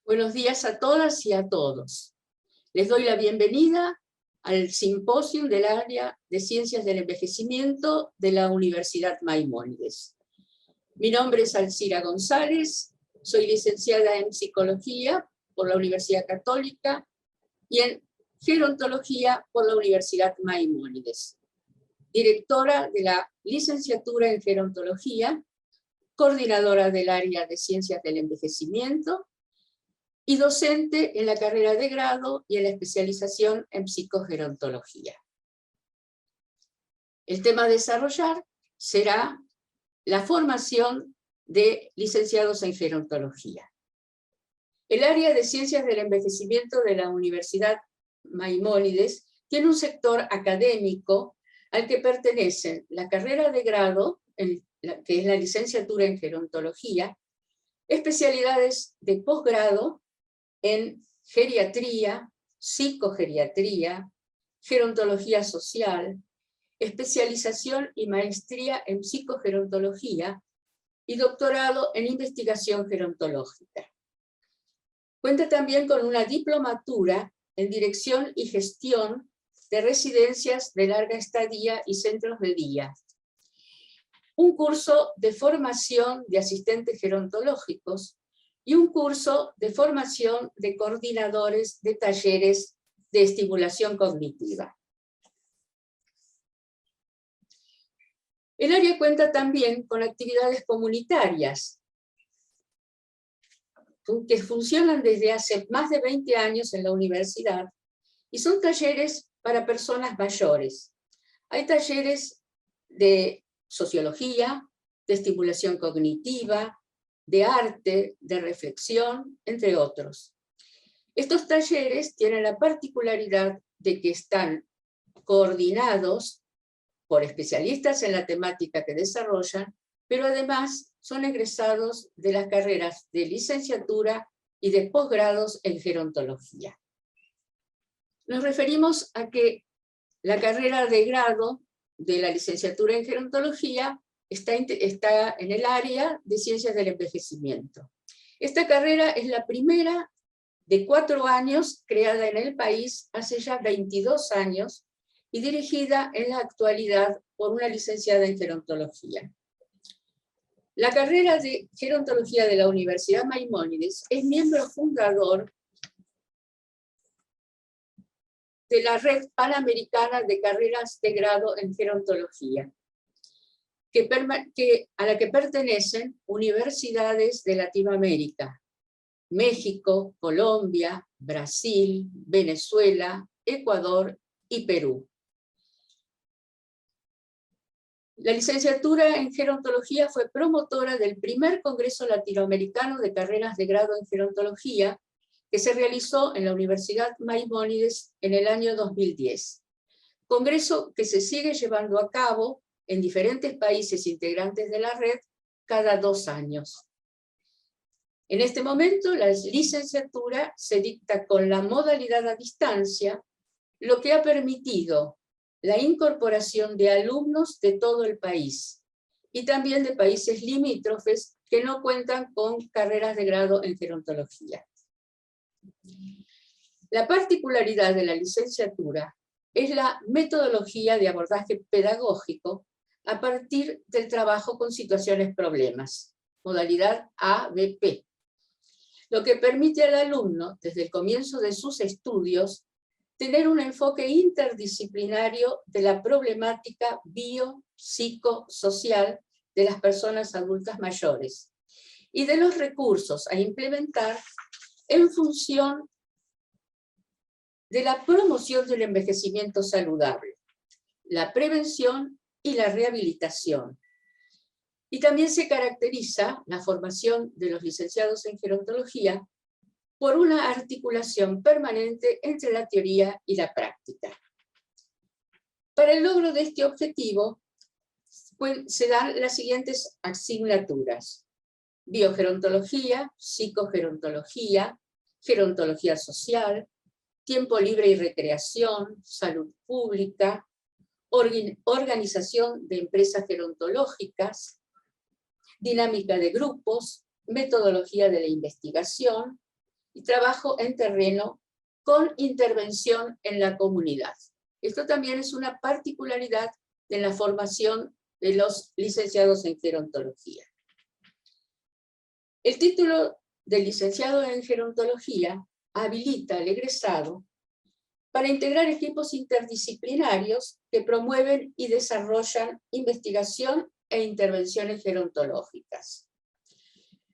Buenos días a todas y a todos. Les doy la bienvenida al simposio del área de Ciencias del Envejecimiento de la Universidad Maimónides. Mi nombre es Alcira González, soy licenciada en Psicología por la Universidad Católica y en Gerontología por la Universidad Maimónides. Directora de la licenciatura en Gerontología, coordinadora del área de Ciencias del Envejecimiento, y docente en la carrera de grado y en la especialización en psicogerontología. El tema a desarrollar será la formación de licenciados en gerontología. El área de Ciencias del Envejecimiento de la Universidad Maimónides tiene un sector académico al que pertenecen la carrera de grado, que es la licenciatura en gerontología, especialidades de posgrado en geriatría, psicogeriatría, gerontología social, especialización y maestría en psicogerontología y doctorado en investigación gerontológica. Cuenta también con una diplomatura en dirección y gestión de residencias de larga estadía y centros de día, un curso de formación de asistentes gerontológicos y un curso de formación de coordinadores de talleres de estimulación cognitiva. El área cuenta también con actividades comunitarias que funcionan desde hace más de 20 años en la universidad y son talleres para personas mayores. Hay talleres de sociología, de estimulación cognitiva, de arte, de reflexión, entre otros. Estos talleres tienen la particularidad de que están coordinados por especialistas en la temática que desarrollan, pero además son egresados de las carreras de licenciatura y de posgrados en gerontología. Nos referimos a que la carrera de grado de la licenciatura en gerontología está en el área de Ciencias del Envejecimiento. Esta carrera es la primera de 4 años creada en el país hace ya 22 años y dirigida en la actualidad por una licenciada en gerontología. La carrera de gerontología de la Universidad Maimónides es miembro fundador de la Red Panamericana de Carreras de Grado en Gerontología, a la que pertenecen universidades de Latinoamérica, México, Colombia, Brasil, Venezuela, Ecuador y Perú. La licenciatura en gerontología fue promotora del primer Congreso Latinoamericano de Carreras de Grado en Gerontología, que se realizó en la Universidad Maimónides en el año 2010. Congreso que se sigue llevando a cabo en diferentes países integrantes de la red cada 2 años. En este momento, la licenciatura se dicta con la modalidad a distancia, lo que ha permitido la incorporación de alumnos de todo el país y también de países limítrofes que no cuentan con carreras de grado en gerontología. La particularidad de la licenciatura es la metodología de abordaje pedagógico a partir del trabajo con situaciones problemas, modalidad ABP, lo que permite al alumno, desde el comienzo de sus estudios, tener un enfoque interdisciplinario de la problemática biopsicosocial de las personas adultas mayores y de los recursos a implementar en función de la promoción del envejecimiento saludable, la prevención y la rehabilitación. Y también se caracteriza la formación de los licenciados en gerontología por una articulación permanente entre la teoría y la práctica. Para el logro de este objetivo, se dan las siguientes asignaturas: biogerontología, psicogerontología, gerontología social, tiempo libre y recreación, salud pública, organización de empresas gerontológicas, dinámica de grupos, metodología de la investigación, y trabajo en terreno con intervención en la comunidad. Esto también es una particularidad de la formación de los licenciados en gerontología. El título de licenciado en gerontología habilita al egresado para integrar equipos interdisciplinarios que promueven y desarrollan investigación e intervenciones gerontológicas.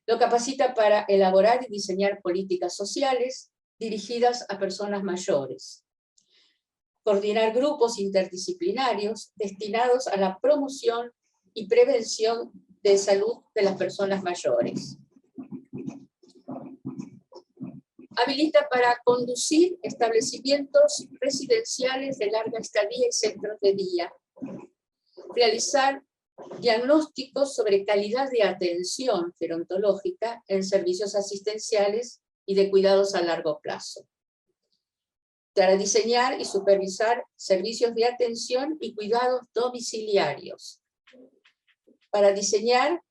Lo capacita para elaborar y diseñar políticas sociales dirigidas a personas mayores, coordinar grupos interdisciplinarios destinados a la promoción y prevención de salud de las personas mayores. Habilita para conducir establecimientos residenciales de larga estadía y centros de día, realizar diagnósticos sobre calidad de atención gerontológica en servicios asistenciales y de cuidados a largo plazo, para diseñar y supervisar servicios de atención y cuidados domiciliarios, para diseñar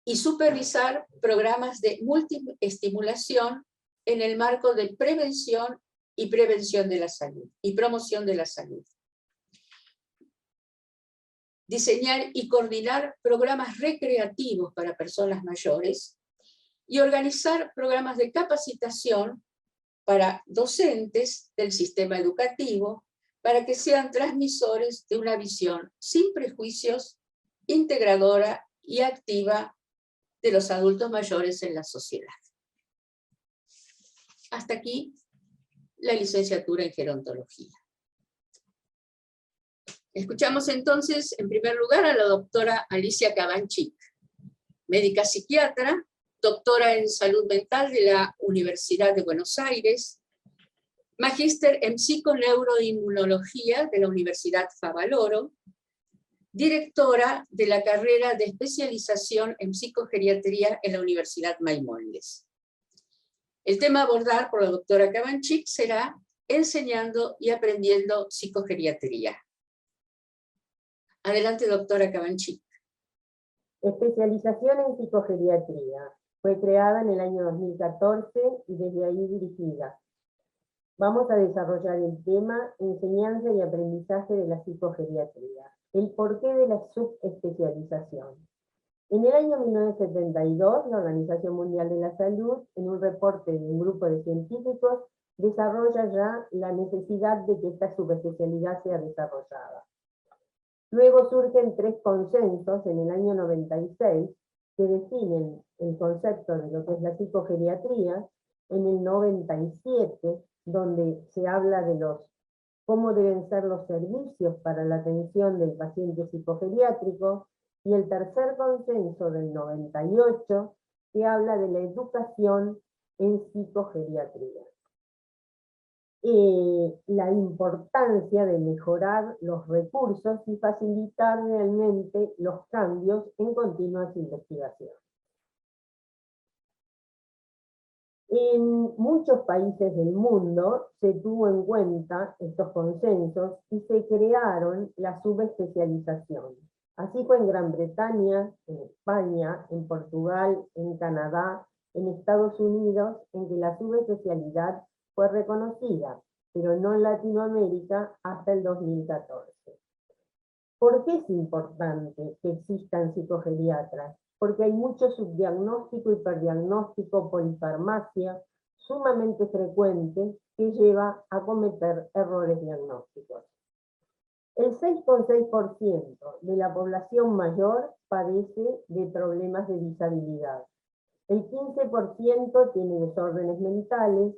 y supervisar programas de multiestimulación en el marco de prevención y de la salud y promoción de la salud. Diseñar y coordinar programas recreativos para personas mayores y organizar programas de capacitación para docentes del sistema educativo para que sean transmisores de una visión sin prejuicios, integradora y activa de los adultos mayores en la sociedad. Hasta aquí la licenciatura en gerontología. Escuchamos entonces, en primer lugar, a la doctora Alicia Cabanchik, médica psiquiatra, doctora en salud mental de la Universidad de Buenos Aires, magíster en psiconeuroinmunología de la Universidad Favaloro, directora de la carrera de especialización en psicogeriatría en la Universidad Maimónides. El tema a abordar por la doctora Cabanchik será enseñando y aprendiendo psicogeriatría. Adelante, doctora Cabanchik. Especialización en psicogeriatría. Fue creada en el año 2014 y desde ahí dirigida. Vamos a desarrollar el tema enseñanza y aprendizaje de la psicogeriatría. El porqué de la subespecialización. En el año 1972, la Organización Mundial de la Salud, en un reporte de un grupo de científicos, desarrolla ya la necesidad de que esta subespecialidad sea desarrollada. Luego surgen 3 consensos en el año 96 que definen el concepto de lo que es la psicogeriatría. En el 97, donde se habla de cómo deben ser los servicios para la atención del paciente psicogeriátrico, y el tercer consenso del 98, que habla de la educación en psicogeriatría. La importancia de mejorar los recursos y facilitar realmente los cambios en continuas investigaciones. En muchos países del mundo se tuvo en cuenta estos consensos y se crearon la subespecialización. Así fue en Gran Bretaña, en España, en Portugal, en Canadá, en Estados Unidos, en que la subespecialidad fue reconocida, pero no en Latinoamérica hasta el 2014. ¿Por qué es importante que existan psicogeriatras? Porque hay mucho subdiagnóstico, hiperdiagnóstico, polifarmacia, sumamente frecuente, que lleva a cometer errores diagnósticos. El 6,6% de la población mayor padece de problemas de disabilidad. El 15% tiene desórdenes mentales,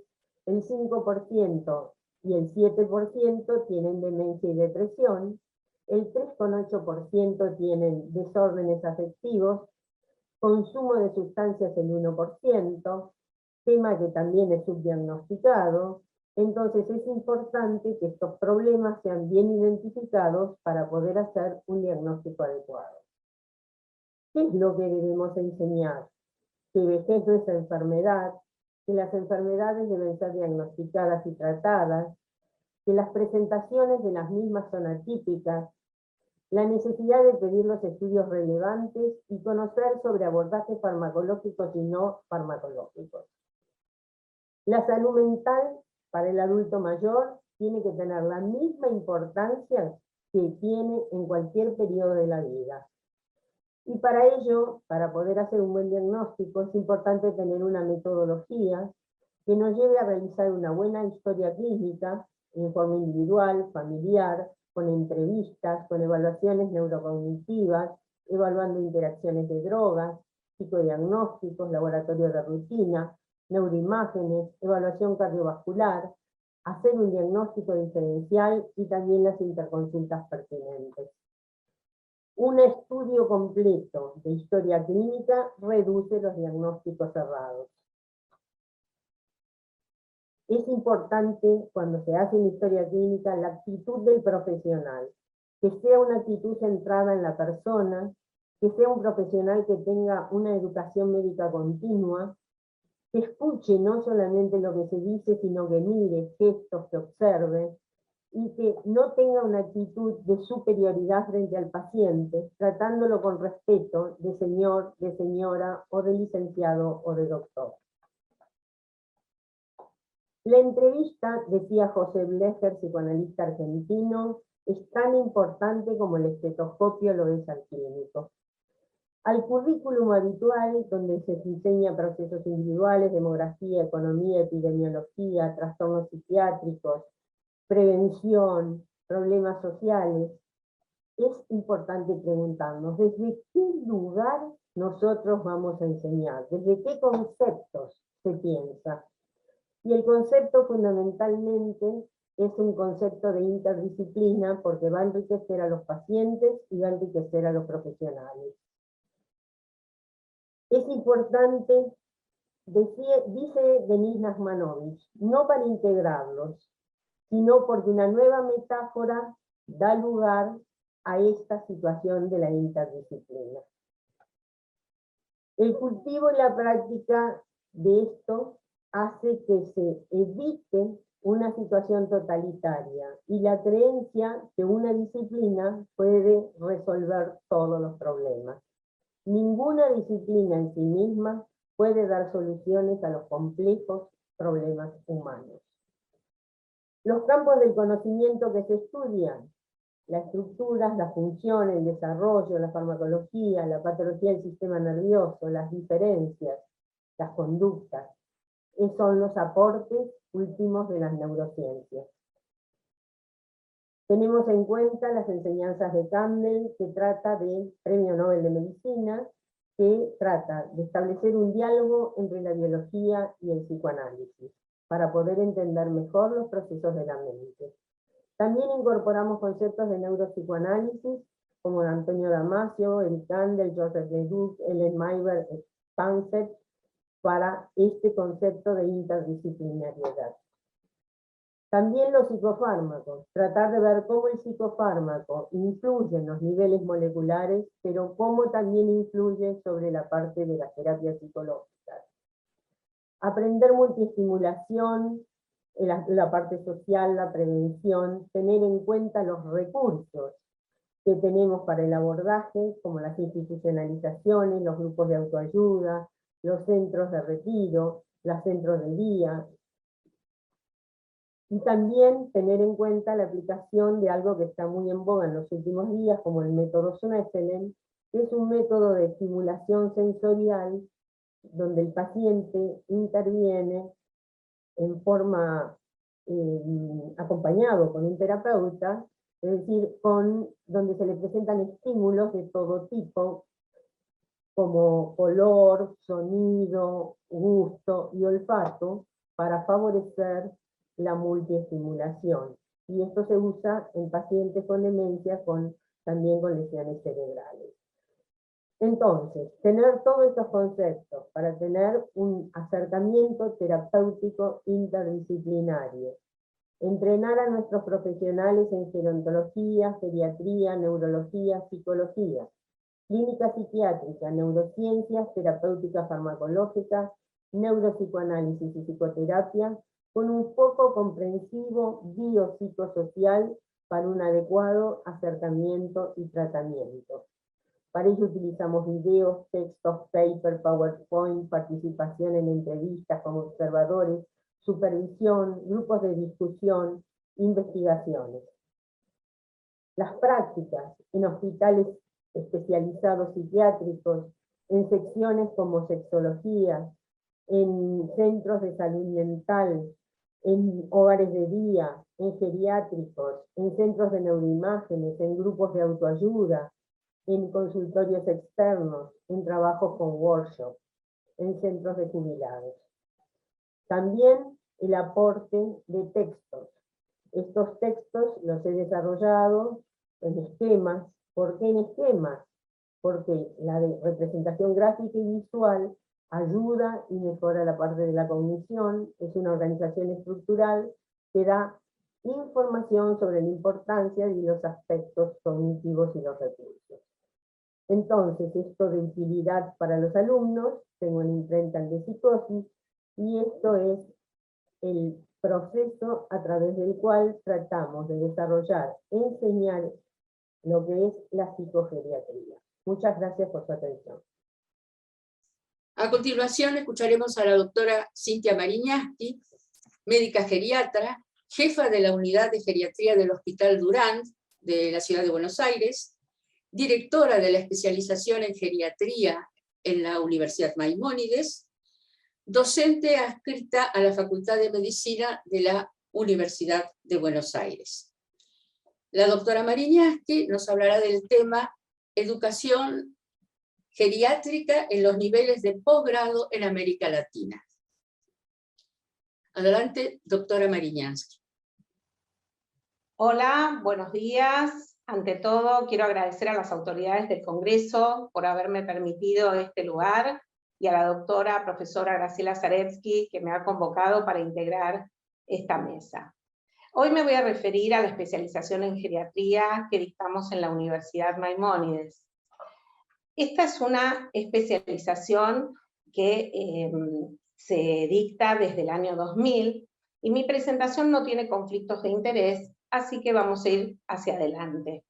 el 5% y el 7% tienen demencia y depresión, el 3,8% tienen desórdenes afectivos, consumo de sustancias el 1%, tema que también es subdiagnosticado. Entonces es importante que estos problemas sean bien identificados para poder hacer un diagnóstico adecuado. ¿Qué es lo que debemos enseñar? Que vejez no es enfermedad, que las enfermedades deben ser diagnosticadas y tratadas, que las presentaciones de las mismas son atípicas, la necesidad de pedir los estudios relevantes y conocer sobre abordajes farmacológicos y no farmacológicos. La salud mental para el adulto mayor tiene que tener la misma importancia que tiene en cualquier periodo de la vida. Y para ello, para poder hacer un buen diagnóstico, es importante tener una metodología que nos lleve a realizar una buena historia clínica en forma individual, familiar, con entrevistas, con evaluaciones neurocognitivas, evaluando interacciones de drogas, psicodiagnósticos, laboratorio de rutina, neuroimágenes, evaluación cardiovascular, hacer un diagnóstico diferencial y también las interconsultas pertinentes. Un estudio completo de historia clínica reduce los diagnósticos errados. Es importante, cuando se hace una historia clínica, la actitud del profesional, que sea una actitud centrada en la persona, que sea un profesional que tenga una educación médica continua, que escuche no solamente lo que se dice, sino que mire gestos, que observe, y que no tenga una actitud de superioridad frente al paciente, tratándolo con respeto de señor, de señora, o de licenciado o de doctor. La entrevista, decía José Blecher, psicoanalista argentino, es tan importante como el estetoscopio lo es al clínico. Al currículum habitual, donde se enseña procesos individuales, demografía, economía, epidemiología, trastornos psiquiátricos, prevención, problemas sociales, es importante preguntarnos ¿desde qué lugar nosotros vamos a enseñar? ¿Desde qué conceptos se piensa? Y el concepto fundamentalmente es un concepto de interdisciplina porque va a enriquecer a los pacientes y va a enriquecer a los profesionales. Es importante, dice Denis Nachmanovich, no para integrarlos, sino porque una nueva metáfora da lugar a esta situación de la interdisciplina. El cultivo y la práctica de esto hace que se evite una situación totalitaria y la creencia que una disciplina puede resolver todos los problemas. Ninguna disciplina en sí misma puede dar soluciones a los complejos problemas humanos. Los campos del conocimiento que se estudian, las estructuras, la función, el desarrollo, la farmacología, la patología del sistema nervioso, las diferencias, las conductas, son los aportes últimos de las neurociencias. Tenemos en cuenta las enseñanzas de Campbell, que trata del Premio Nobel de Medicina, que trata de establecer un diálogo entre la biología y el psicoanálisis, para poder entender mejor los procesos de la mente. También incorporamos conceptos de neuropsicoanálisis, como de Antonio Damasio, Eric Kandel, Joseph Leduc, Ellen Mayber, Panksepp, para este concepto de interdisciplinariedad. También los psicofármacos, tratar de ver cómo el psicofármaco influye en los niveles moleculares, pero cómo también influye sobre la parte de las terapias psicológicas. Aprender multiestimulación, la parte social, la prevención, tener en cuenta los recursos que tenemos para el abordaje, como las institucionalizaciones, los grupos de autoayuda, los centros de retiro, los centros de día, y también tener en cuenta la aplicación de algo que está muy en boga en los últimos días, como el método Schnetzelen, que es un método de estimulación sensorial donde el paciente interviene en forma acompañado con un terapeuta, es decir, donde se le presentan estímulos de todo tipo, como color, sonido, gusto y olfato, para favorecer la multiestimulación. Y esto se usa en pacientes con demencia, también con lesiones cerebrales. Entonces, tener todos estos conceptos para tener un acercamiento terapéutico interdisciplinario. Entrenar a nuestros profesionales en gerontología, geriatría, neurología, psicología, clínica psiquiátrica, neurociencias, terapéutica farmacológica, neuropsicoanálisis y psicoterapia, con un foco comprensivo biopsicosocial para un adecuado acercamiento y tratamiento. Para ello utilizamos videos, textos, paper, PowerPoint, participación en entrevistas como observadores, supervisión, grupos de discusión, investigaciones. Las prácticas en hospitales especializados psiquiátricos, en secciones como sexología, en centros de salud mental, en hogares de día, en geriátricos, en centros de neuroimágenes, en grupos de autoayuda, en consultorios externos, en trabajos con workshops, en centros de jubilados. También el aporte de textos. Estos textos los he desarrollado en esquemas. ¿Por qué en esquemas? Porque la representación gráfica y visual ayuda y mejora la parte de la cognición, es una organización estructural que da información sobre la importancia de los aspectos cognitivos y los recursos. Entonces, esto de utilidad para los alumnos, tengo en imprenta el de psicosis, y esto es el proceso a través del cual tratamos de desarrollar, enseñar lo que es la psicogeriatría. Muchas gracias por su atención. A continuación escucharemos a la doctora Cintia Mariñaski, médica geriatra, jefa de la unidad de geriatría del Hospital Durand de la ciudad de Buenos Aires, directora de la especialización en geriatría en la Universidad Maimónides, docente adscrita a la Facultad de Medicina de la Universidad de Buenos Aires. La doctora Mariñaski nos hablará del tema educación geriátrica en los niveles de posgrado en América Latina. Adelante, doctora Mariñaski. Hola, buenos días. Ante todo, quiero agradecer a las autoridades del Congreso por haberme permitido este lugar y a la doctora profesora Graciela Zarevsky, que me ha convocado para integrar esta mesa. Hoy me voy a referir a la especialización en geriatría que dictamos en la Universidad Maimónides. Esta es una especialización que se dicta desde el año 2000, y mi presentación no tiene conflictos de interés, así que vamos a ir hacia adelante.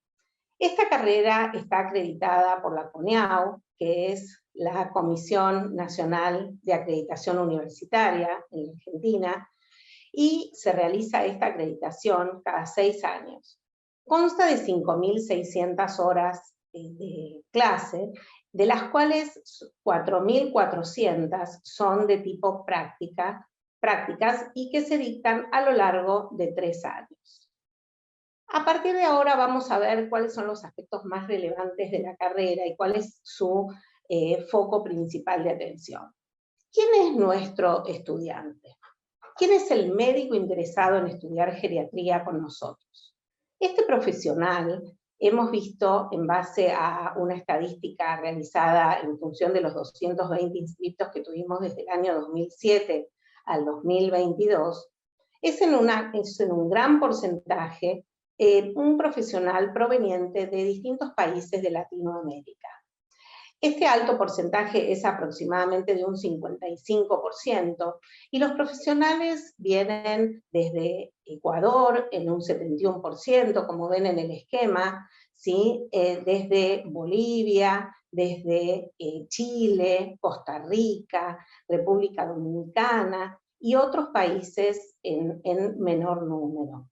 Esta carrera está acreditada por la CONEAU, que es la Comisión Nacional de Acreditación Universitaria en la Argentina, y se realiza esta acreditación cada 6 años. Consta de 5.600 horas de clase, de las cuales 4.400 son de tipo prácticas y que se dictan a lo largo de 3 años. A partir de ahora vamos a ver cuáles son los aspectos más relevantes de la carrera y cuál es su foco principal de atención. ¿Quién es nuestro estudiante? ¿Quién es el médico interesado en estudiar geriatría con nosotros? Este profesional, hemos visto en base a una estadística realizada en función de los 220 inscriptos que tuvimos desde el año 2007 al 2022, es en un gran porcentaje un profesional proveniente de distintos países de Latinoamérica. Este alto porcentaje es aproximadamente de un 55%, y los profesionales vienen desde Ecuador en un 71%, como ven en el esquema, ¿sí? Desde Bolivia, desde Chile, Costa Rica, República Dominicana y otros países en menor número.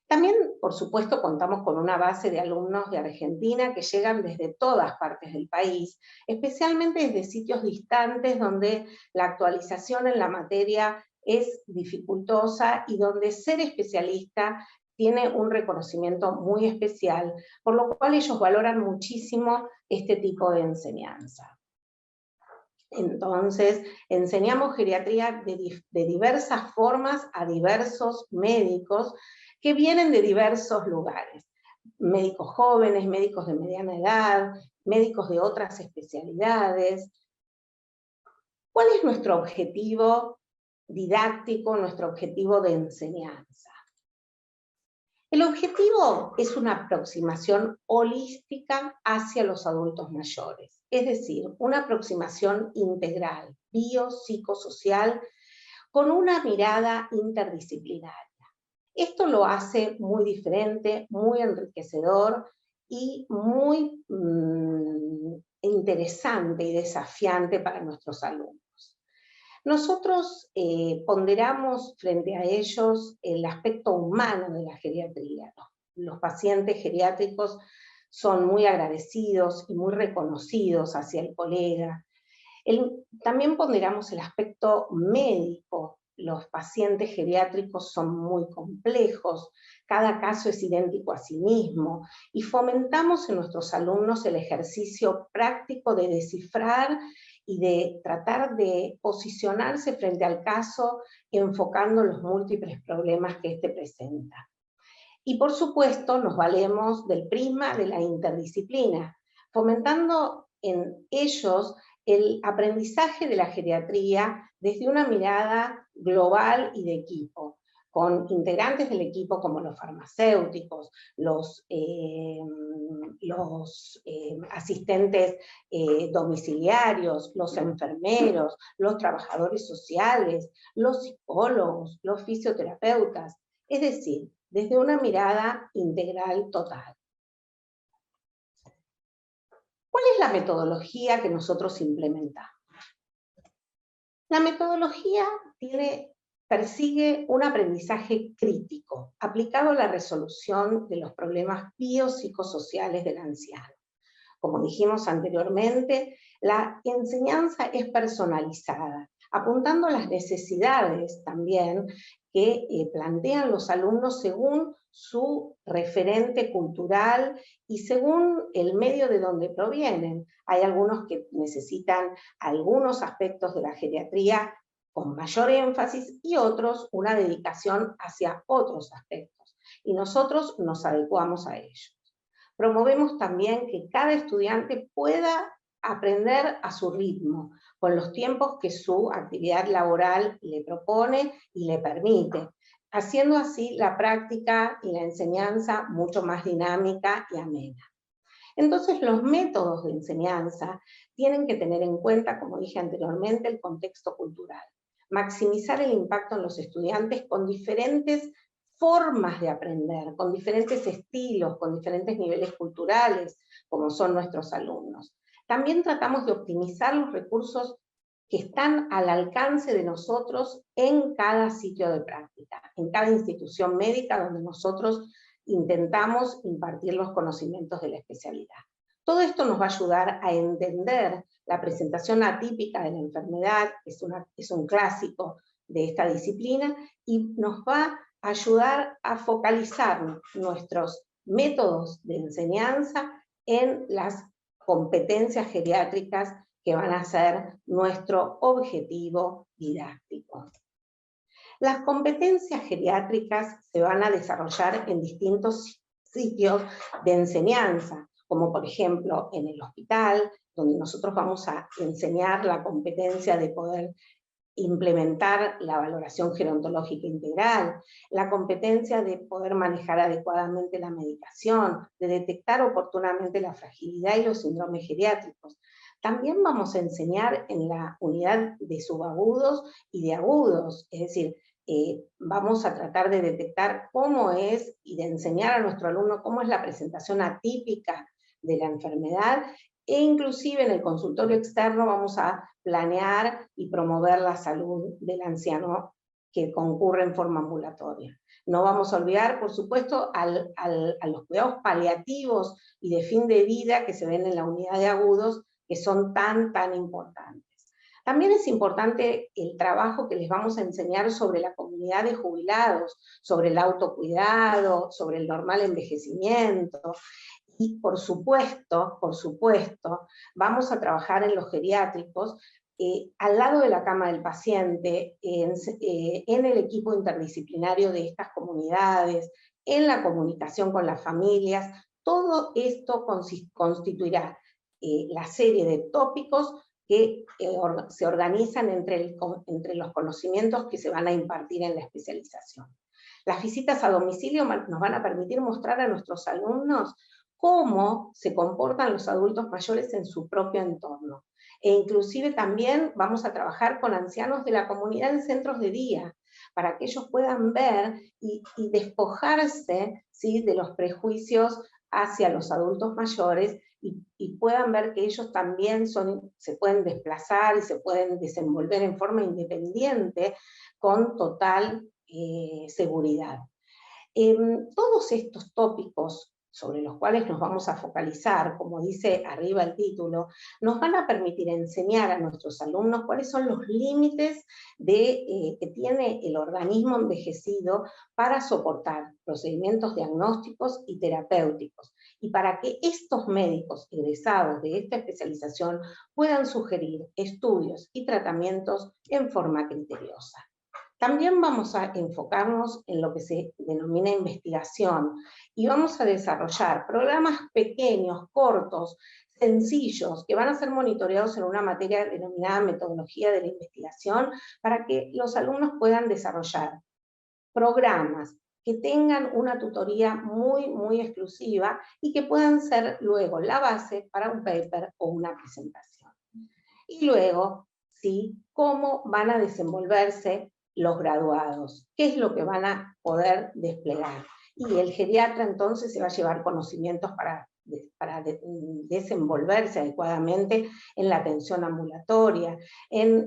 También, por supuesto, contamos con una base de alumnos de Argentina que llegan desde todas partes del país, especialmente desde sitios distantes donde la actualización en la materia es dificultosa y donde ser especialista tiene un reconocimiento muy especial, por lo cual ellos valoran muchísimo este tipo de enseñanza. Entonces, enseñamos geriatría de diversas formas a diversos médicos que vienen de diversos lugares. Médicos jóvenes, médicos de mediana edad, médicos de otras especialidades. ¿Cuál es nuestro objetivo didáctico, nuestro objetivo de enseñanza? El objetivo es una aproximación holística hacia los adultos mayores, es decir, una aproximación integral, biopsicosocial, con una mirada interdisciplinaria. Esto lo hace muy diferente, muy enriquecedor y muy interesante y desafiante para nuestros alumnos. Nosotros ponderamos frente a ellos el aspecto humano de la geriatría. Los pacientes geriátricos son muy agradecidos y muy reconocidos hacia el colega. También ponderamos el aspecto médico. Los pacientes geriátricos son muy complejos, cada caso es idéntico a sí mismo, y fomentamos en nuestros alumnos el ejercicio práctico de descifrar y de tratar de posicionarse frente al caso, enfocando los múltiples problemas que éste presenta. Y por supuesto nos valemos del prisma de la interdisciplina, fomentando en ellos el aprendizaje de la geriatría desde una mirada global y de equipo, con integrantes del equipo como los farmacéuticos, los asistentes domiciliarios, los enfermeros, los trabajadores sociales, los psicólogos, los fisioterapeutas, es decir, desde una mirada integral total. ¿Cuál es la metodología que nosotros implementamos? La metodología persigue un aprendizaje crítico, aplicado a la resolución de los problemas biopsicosociales del anciano. Como dijimos anteriormente, la enseñanza es personalizada, apuntando a las necesidades también que plantean los alumnos según su referente cultural y según el medio de donde provienen. Hay algunos que necesitan algunos aspectos de la geriatría con mayor énfasis y otros una dedicación hacia otros aspectos. Y nosotros nos adecuamos a ellos. Promovemos también que cada estudiante pueda aprender a su ritmo, con los tiempos que su actividad laboral le propone y le permite, haciendo así la práctica y la enseñanza mucho más dinámica y amena. Entonces los métodos de enseñanza tienen que tener en cuenta, como dije anteriormente, el contexto cultural, maximizar el impacto en los estudiantes con diferentes formas de aprender, con diferentes estilos, con diferentes niveles culturales, como son nuestros alumnos. También tratamos de optimizar los recursos que están al alcance de nosotros en cada sitio de práctica, en cada institución médica donde nosotros intentamos impartir los conocimientos de la especialidad. Todo esto nos va a ayudar a entender la presentación atípica de la enfermedad, que es un clásico de esta disciplina, y nos va a ayudar a focalizar nuestros métodos de enseñanza en las competencias geriátricas que van a ser nuestro objetivo didáctico. Las competencias geriátricas se van a desarrollar en distintos sitios de enseñanza, como por ejemplo en el hospital, donde nosotros vamos a enseñar la competencia de poder implementar la valoración gerontológica integral, la competencia de poder manejar adecuadamente la medicación, de detectar oportunamente la fragilidad y los síndromes geriátricos. También vamos a enseñar en la unidad de subagudos y de agudos, es decir, vamos a tratar de detectar cómo es y de enseñar a nuestro alumno cómo es la presentación atípica de la enfermedad, e inclusive en el consultorio externo vamos a planear y promover la salud del anciano que concurre en forma ambulatoria. No vamos a olvidar, por supuesto, a los cuidados paliativos y de fin de vida que se ven en la unidad de agudos, que son tan importantes. También es importante el trabajo que les vamos a enseñar sobre la comunidad de jubilados, sobre el autocuidado, sobre el normal envejecimiento. Y por supuesto, vamos a trabajar en los geriátricos al lado de la cama del paciente, en el equipo interdisciplinario de estas comunidades, en la comunicación con las familias. Todo esto constituirá la serie de tópicos que se organizan entre los conocimientos que se van a impartir en la especialización. Las visitas a domicilio nos van a permitir mostrar a nuestros alumnos cómo se comportan los adultos mayores en su propio entorno. E inclusive también vamos a trabajar con ancianos de la comunidad en centros de día, para que ellos puedan ver y despojarse, ¿sí?, de los prejuicios hacia los adultos mayores y puedan ver que ellos también se pueden desplazar y se pueden desenvolver en forma independiente con total seguridad. Todos estos tópicos sobre los cuales nos vamos a focalizar, como dice arriba el título, nos van a permitir enseñar a nuestros alumnos cuáles son los límites que tiene el organismo envejecido para soportar procedimientos diagnósticos y terapéuticos, y para que estos médicos egresados de esta especialización puedan sugerir estudios y tratamientos en forma criteriosa. También vamos a enfocarnos en lo que se denomina investigación y vamos a desarrollar programas pequeños, cortos, sencillos, que van a ser monitoreados en una materia denominada metodología de la investigación, para que los alumnos puedan desarrollar programas que tengan una tutoría muy, muy exclusiva y que puedan ser luego la base para un paper o una presentación. Y luego, ¿sí?, cómo van a desenvolverse los graduados, qué es lo que van a poder desplegar. Y el geriatra entonces se va a llevar conocimientos para desenvolverse adecuadamente en la atención ambulatoria, en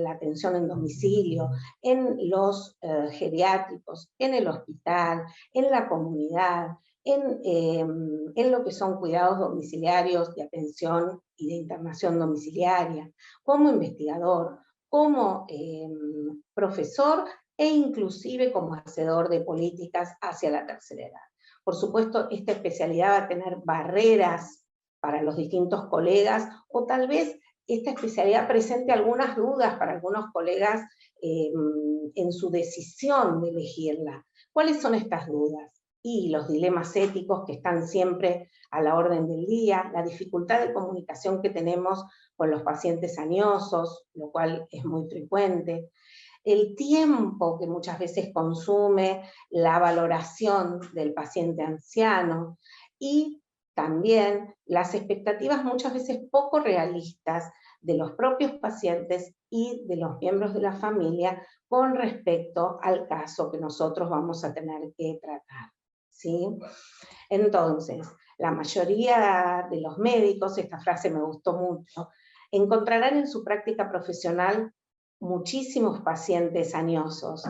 la atención en domicilio, en los geriátricos, en el hospital, en la comunidad, en lo que son cuidados domiciliarios de atención y de internación domiciliaria, como investigador, como profesor e inclusive como hacedor de políticas hacia la tercera edad. Por supuesto, esta especialidad va a tener barreras para los distintos colegas, o tal vez esta especialidad presente algunas dudas para algunos colegas en su decisión de elegirla. ¿Cuáles son estas dudas? Y los dilemas éticos que están siempre a la orden del día, la dificultad de comunicación que tenemos con los pacientes añosos, lo cual es muy frecuente, el tiempo que muchas veces consume la valoración del paciente anciano, y también las expectativas muchas veces poco realistas de los propios pacientes y de los miembros de la familia con respecto al caso que nosotros vamos a tener que tratar, ¿sí? Entonces, la mayoría de los médicos, esta frase me gustó mucho, encontrarán en su práctica profesional muchísimos pacientes añosos,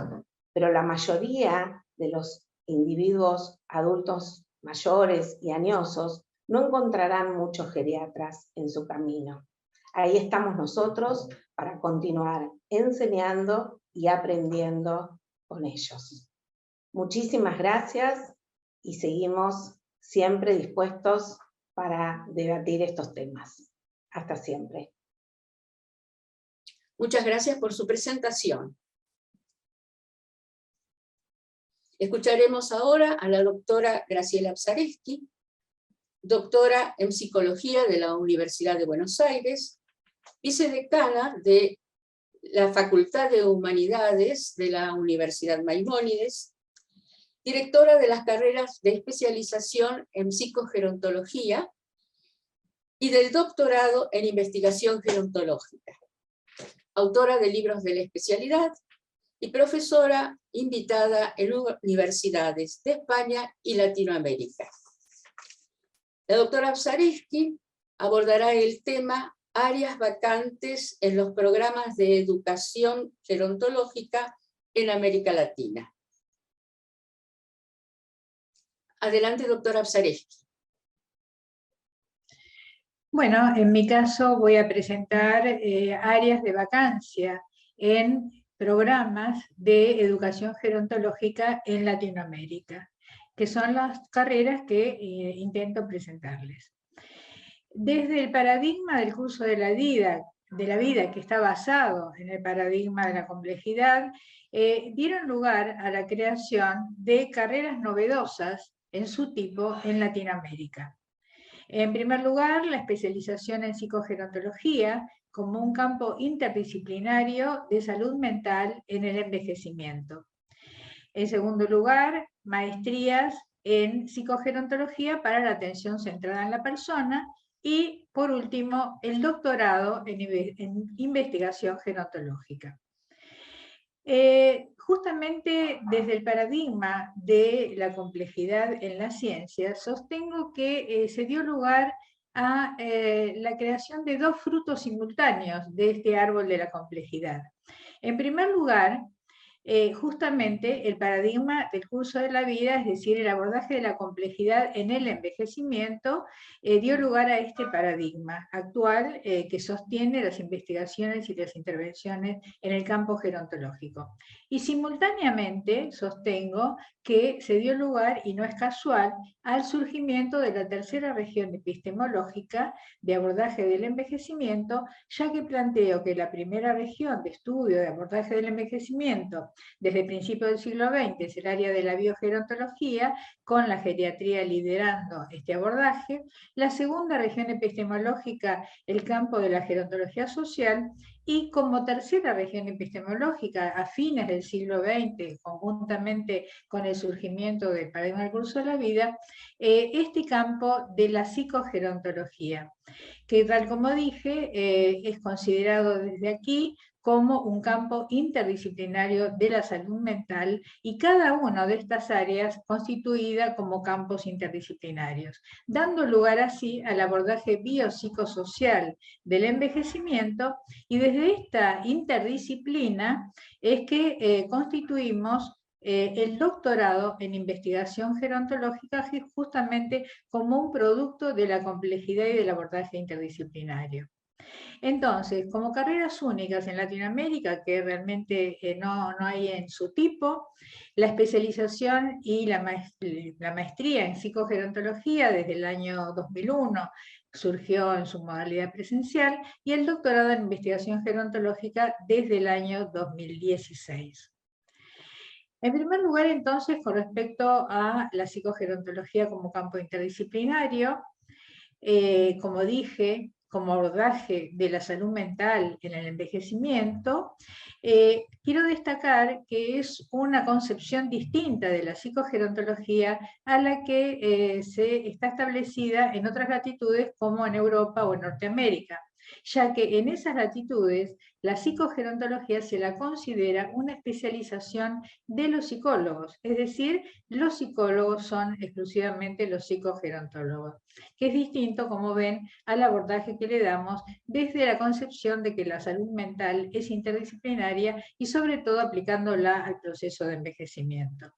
pero la mayoría de los individuos adultos mayores y añosos no encontrarán muchos geriatras en su camino. Ahí estamos nosotros para continuar enseñando y aprendiendo con ellos. Muchísimas gracias y seguimos siempre dispuestos para debatir estos temas. Hasta siempre. Muchas gracias por su presentación. Escucharemos ahora a la doctora Graciela Psaresky, doctora en Psicología de la Universidad de Buenos Aires, vicedecana de la Facultad de Humanidades de la Universidad Maimónides, directora de las carreras de especialización en psicogerontología y del doctorado en investigación gerontológica, autora de libros de la especialidad y profesora invitada en universidades de España y Latinoamérica. La doctora Psaresky abordará el tema áreas vacantes en los programas de educación gerontológica en América Latina. Adelante, doctora Psaresky. Bueno, en mi caso voy a presentar áreas de vacancia en programas de educación gerontológica en Latinoamérica, que son las carreras que intento presentarles. Desde el paradigma del curso de la vida, que está basado en el paradigma de la complejidad, dieron lugar a la creación de carreras novedosas en su tipo en Latinoamérica. En primer lugar, la especialización en psicogerontología como un campo interdisciplinario de salud mental en el envejecimiento. En segundo lugar, maestrías en psicogerontología para la atención centrada en la persona. Y, por último, el doctorado en investigación gerontológica. justamente desde el paradigma de la complejidad en la ciencia, sostengo que se dio lugar a la creación de dos frutos simultáneos de este árbol de la complejidad. En primer lugar, justamente el paradigma del curso de la vida, es decir, el abordaje de la complejidad en el envejecimiento, dio lugar a este paradigma actual que sostiene las investigaciones y las intervenciones en el campo gerontológico. Y simultáneamente sostengo que se dio lugar, y no es casual, al surgimiento de la tercera región epistemológica de abordaje del envejecimiento, ya que planteo que la primera región de estudio de abordaje del envejecimiento desde principios del siglo XX es el área de la biogerontología, con la geriatría liderando este abordaje. La segunda región epistemológica, el campo de la gerontología social, y como tercera región epistemológica, a fines del siglo XX, conjuntamente con el surgimiento del paradigma del curso de la vida, este campo de la psicogerontología, que tal como dije, es considerado desde aquí como un campo interdisciplinario de la salud mental, y cada una de estas áreas constituida como campos interdisciplinarios, dando lugar así al abordaje biopsicosocial del envejecimiento, y desde esta interdisciplina es que constituimos el doctorado en investigación gerontológica, justamente como un producto de la complejidad y del abordaje interdisciplinario. Entonces, como carreras únicas en Latinoamérica, que realmente no hay en su tipo, la especialización y la maestría en psicogerontología desde el año 2001 surgió en su modalidad presencial, y el doctorado en investigación gerontológica desde el año 2016. En primer lugar, entonces, con respecto a la psicogerontología como campo interdisciplinario, como dije, como abordaje de la salud mental en el envejecimiento, quiero destacar que es una concepción distinta de la psicogerontología a la que se está establecida en otras latitudes como en Europa o en Norteamérica, ya que en esas latitudes la psicogerontología se la considera una especialización de los psicólogos, es decir, los psicólogos son exclusivamente los psicogerontólogos, que es distinto, como ven, al abordaje que le damos desde la concepción de que la salud mental es interdisciplinaria y sobre todo aplicándola al proceso de envejecimiento.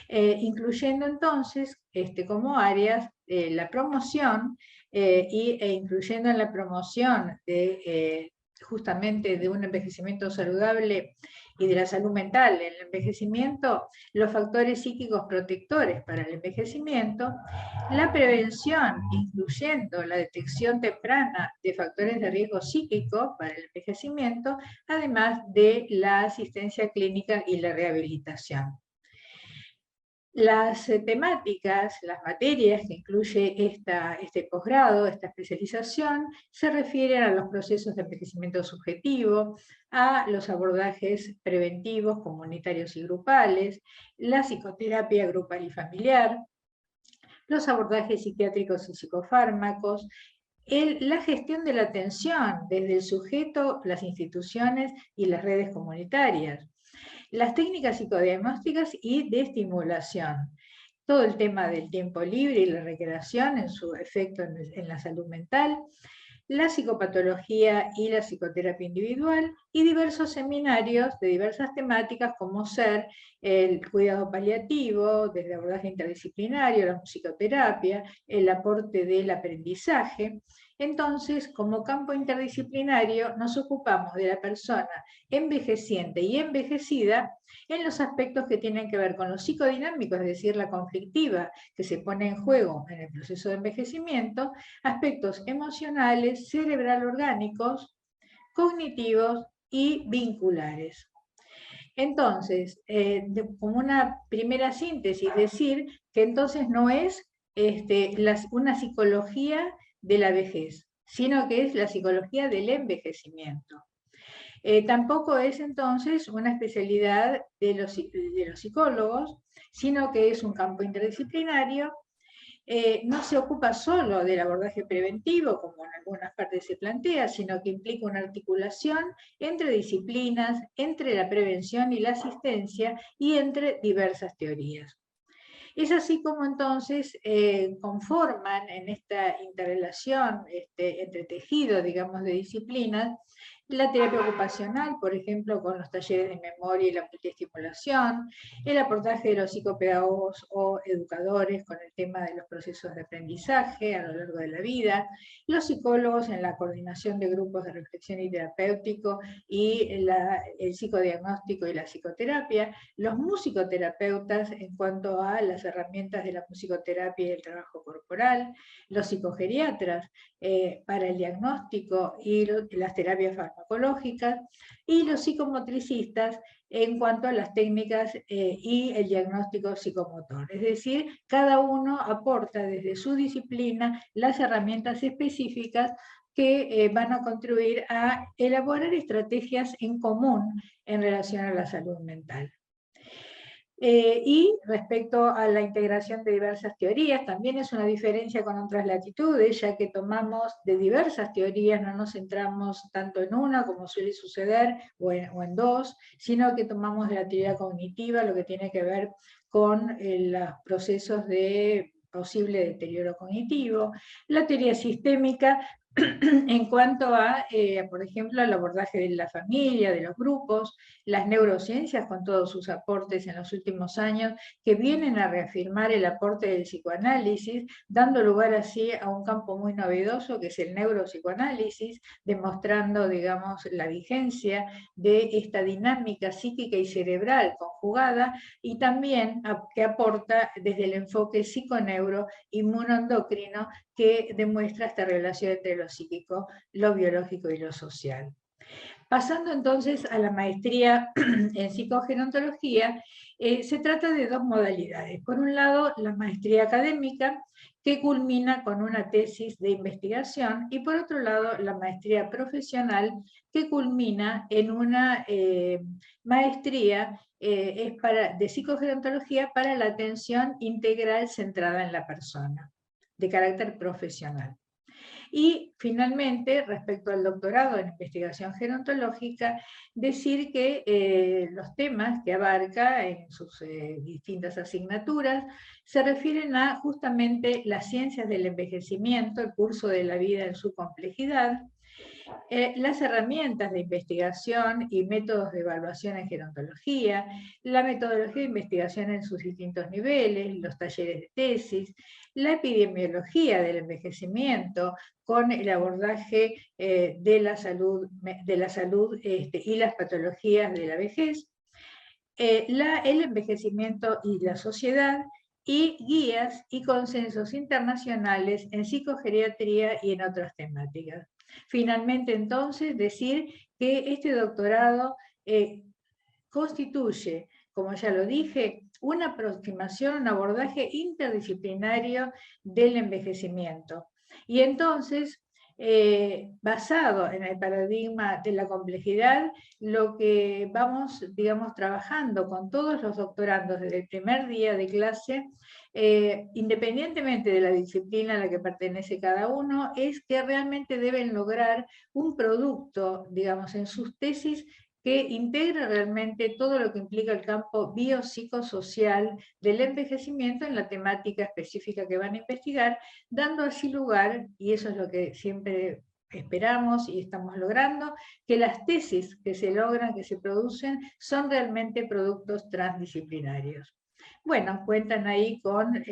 Incluyendo entonces como áreas la promoción e incluyendo en la promoción de justamente de un envejecimiento saludable y de la salud mental en el envejecimiento, los factores psíquicos protectores para el envejecimiento, la prevención, incluyendo la detección temprana de factores de riesgo psíquico para el envejecimiento, además de la asistencia clínica y la rehabilitación. Las temáticas, las materias que incluye este posgrado, esta especialización, se refieren a los procesos de envejecimiento subjetivo, a los abordajes preventivos, comunitarios y grupales, la psicoterapia grupal y familiar, los abordajes psiquiátricos y psicofármacos, la gestión de la atención desde el sujeto, las instituciones y las redes comunitarias, las técnicas psicodiagnósticas y de estimulación, todo el tema del tiempo libre y la recreación en su efecto en la salud mental, la psicopatología y la psicoterapia individual, y diversos seminarios de diversas temáticas como ser el cuidado paliativo, desde abordaje interdisciplinario, la musicoterapia, el aporte del aprendizaje. Entonces, como campo interdisciplinario, nos ocupamos de la persona envejeciente y envejecida en los aspectos que tienen que ver con lo psicodinámico, es decir, la conflictiva que se pone en juego en el proceso de envejecimiento, aspectos emocionales, cerebral orgánicos, cognitivos y vinculares. Entonces, como una primera síntesis, decir que entonces no es una psicología de la vejez, sino que es la psicología del envejecimiento. Tampoco es entonces una especialidad de los psicólogos, sino que es un campo interdisciplinario no se ocupa solo del abordaje preventivo, como en algunas partes se plantea, sino que implica una articulación entre disciplinas, entre la prevención y la asistencia, y entre diversas teorías. Es así como entonces conforman en esta interrelación, entretejido, digamos, de disciplinas, la terapia ocupacional, por ejemplo, con los talleres de memoria y la multiestimulación, el aportaje de los psicopedagogos o educadores con el tema de los procesos de aprendizaje a lo largo de la vida, los psicólogos en la coordinación de grupos de reflexión y terapéutico y el psicodiagnóstico y la psicoterapia, los musicoterapeutas en cuanto a las herramientas de la musicoterapia y el trabajo corporal, los psicogeriatras para el diagnóstico y las terapias farmacológicas, y los psicomotricistas en cuanto a las técnicas y el diagnóstico psicomotor. Es decir, cada uno aporta desde su disciplina las herramientas específicas que van a contribuir a elaborar estrategias en común en relación a la salud mental. Y respecto a la integración de diversas teorías, también es una diferencia con otras latitudes, ya que tomamos de diversas teorías, no nos centramos tanto en una como suele suceder, o en dos, sino que tomamos de la teoría cognitiva lo que tiene que ver con los procesos de posible deterioro cognitivo, la teoría sistémica en cuanto a, por ejemplo, el abordaje de la familia, de los grupos, las neurociencias con todos sus aportes en los últimos años, que vienen a reafirmar el aporte del psicoanálisis, dando lugar así a un campo muy novedoso que es el neuropsicoanálisis, demostrando, digamos, la vigencia de esta dinámica psíquica y cerebral conjugada, y también que aporta desde el enfoque psiconeuro inmunoendocrino, que demuestra esta relación entre lo psíquico, lo biológico y lo social. Pasando entonces a la maestría en psicogerontología, se trata de dos modalidades. Por un lado, la maestría académica, que culmina con una tesis de investigación, y por otro lado, la maestría profesional, que culmina en una maestría de psicogerontología para la atención integral centrada en la persona, de carácter profesional. Y finalmente, respecto al doctorado en investigación gerontológica, decir que los temas que abarca en sus distintas asignaturas se refieren a justamente las ciencias del envejecimiento, el curso de la vida en su complejidad, las herramientas de investigación y métodos de evaluación en gerontología, la metodología de investigación en sus distintos niveles, los talleres de tesis, la epidemiología del envejecimiento con el abordaje de la salud y las patologías de la vejez, el envejecimiento y la sociedad, y guías y consensos internacionales en psicogeriatría y en otras temáticas. Finalmente, entonces, decir que este doctorado constituye, como ya lo dije, una aproximación, un abordaje interdisciplinario del envejecimiento. Y entonces, basado en el paradigma de la complejidad, lo que vamos, digamos, trabajando con todos los doctorandos desde el primer día de clase, independientemente de la disciplina a la que pertenece cada uno, es que realmente deben lograr un producto, digamos, en sus tesis que integre realmente todo lo que implica el campo biopsicosocial del envejecimiento en la temática específica que van a investigar, dando así lugar, y eso es lo que siempre esperamos y estamos logrando, que las tesis que se logran, que se producen, son realmente productos transdisciplinarios. Bueno, cuentan ahí con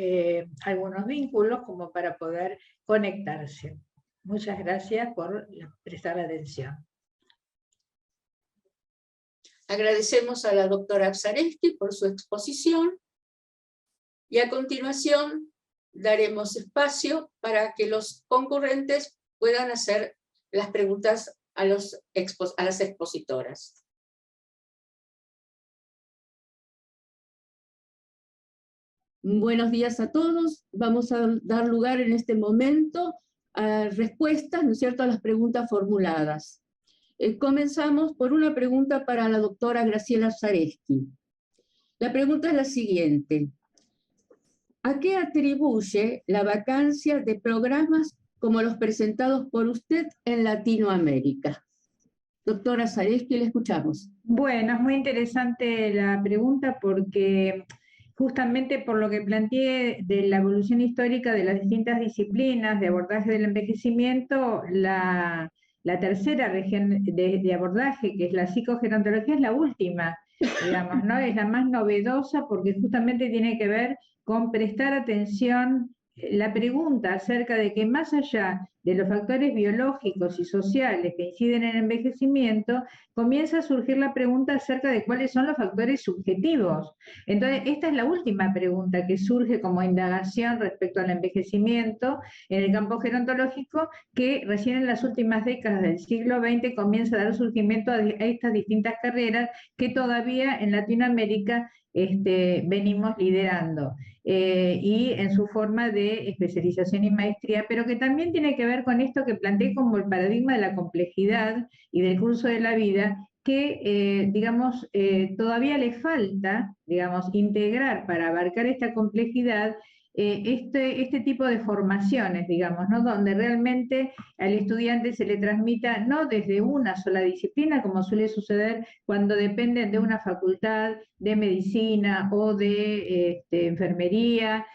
algunos vínculos como para poder conectarse. Muchas gracias por prestar atención. Agradecemos a la doctora Psaresky por su exposición y a continuación daremos espacio para que los concurrentes puedan hacer las preguntas a las expositoras. Buenos días a todos. Vamos a dar lugar en este momento a respuestas, ¿no es cierto?, a las preguntas formuladas. Comenzamos por una pregunta para la doctora Graciela Psaresky. La pregunta es la siguiente. ¿A qué atribuye la vacancia de programas como los presentados por usted en Latinoamérica? Doctora Zareski, le escuchamos. Bueno, es muy interesante la pregunta porque justamente por lo que planteé de la evolución histórica de las distintas disciplinas de abordaje del envejecimiento, la tercera región de abordaje, que es la psicogerontología, es la última, digamos, ¿no? Es la más novedosa porque justamente tiene que ver con prestar atención. La pregunta acerca de que más allá de los factores biológicos y sociales que inciden en el envejecimiento, comienza a surgir la pregunta acerca de cuáles son los factores subjetivos. Entonces, esta es la última pregunta que surge como indagación respecto al envejecimiento en el campo gerontológico, que recién en las últimas décadas del siglo XX comienza a dar surgimiento a estas distintas carreras que todavía en Latinoamérica venimos liderando. Y en su forma de especialización y maestría, pero que también tiene que ver con esto que planteé como el paradigma de la complejidad y del curso de la vida, que, digamos, todavía le falta, digamos, integrar para abarcar esta complejidad este tipo de formaciones, digamos, ¿no? Donde realmente al estudiante se le transmita no desde una sola disciplina, como suele suceder cuando dependen de una facultad de medicina o de enfermería